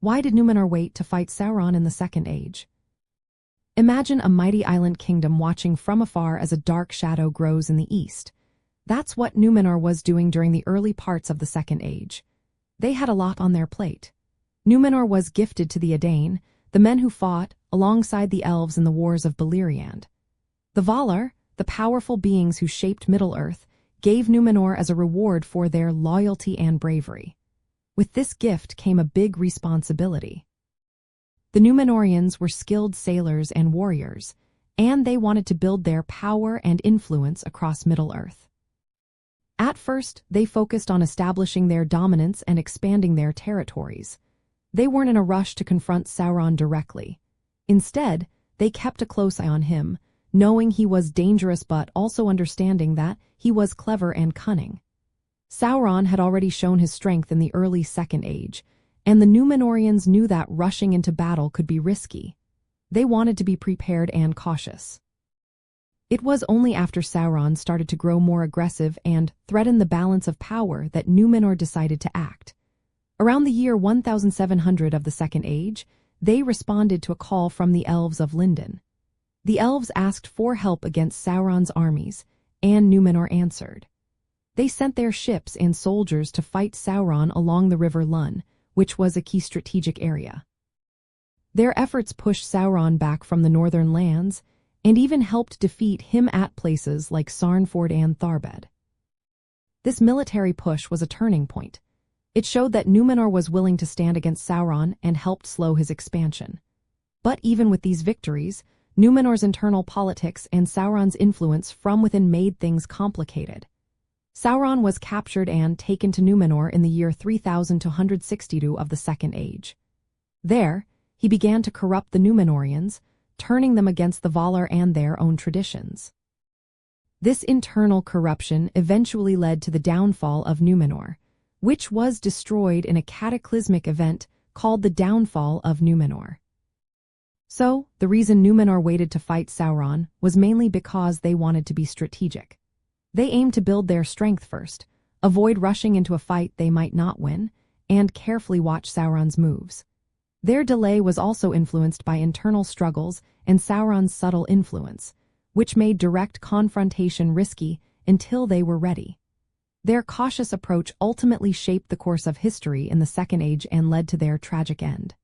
Why did Numenor wait to fight Sauron in the Second Age? Imagine a mighty island kingdom watching from afar as a dark shadow grows in the east. That's what Numenor was doing during the early parts of the Second Age. They had a lot on their plate. Numenor was gifted to the Edain, the men who fought alongside the elves in the wars of Beleriand. The Valar, the powerful beings who shaped Middle-earth, gave Numenor as a reward for their loyalty and bravery. With this gift came a big responsibility. The Numenorians were skilled sailors and warriors, and they wanted to build their power and influence across Middle-earth. At first, they focused on establishing their dominance and expanding their territories. They weren't in a rush to confront Sauron directly. Instead, they kept a close eye on him, knowing he was dangerous but also understanding that he was clever and cunning. Sauron had already shown his strength in the early Second Age, and the Numenorians knew that rushing into battle could be risky. They wanted to be prepared and cautious. It was only after Sauron started to grow more aggressive and threaten the balance of power that Numenor decided to act. Around the year 1700 of the Second Age, they responded to a call from the Elves of Lindon. The elves asked for help against Sauron's armies, and Numenor answered. They sent their ships and soldiers to fight Sauron along the river Lun, which was a key strategic area. Their efforts pushed Sauron back from the northern lands, and even helped defeat him at places like Sarnford and Tharbed. This military push was a turning point. It showed that Numenor was willing to stand against Sauron and helped slow his expansion. But even with these victories, Numenor's internal politics and Sauron's influence from within made things complicated. Sauron was captured and taken to Numenor in the year 3262 of the Second Age. There, he began to corrupt the Numenorians, turning them against the Valar and their own traditions. This internal corruption eventually led to the downfall of Numenor, which was destroyed in a cataclysmic event called the Downfall of Numenor. So, the reason Numenor waited to fight Sauron was mainly because they wanted to be strategic. They aimed to build their strength first, avoid rushing into a fight they might not win, and carefully watch Sauron's moves. Their delay was also influenced by internal struggles and Sauron's subtle influence, which made direct confrontation risky until they were ready. Their cautious approach ultimately shaped the course of history in the Second Age and led to their tragic end.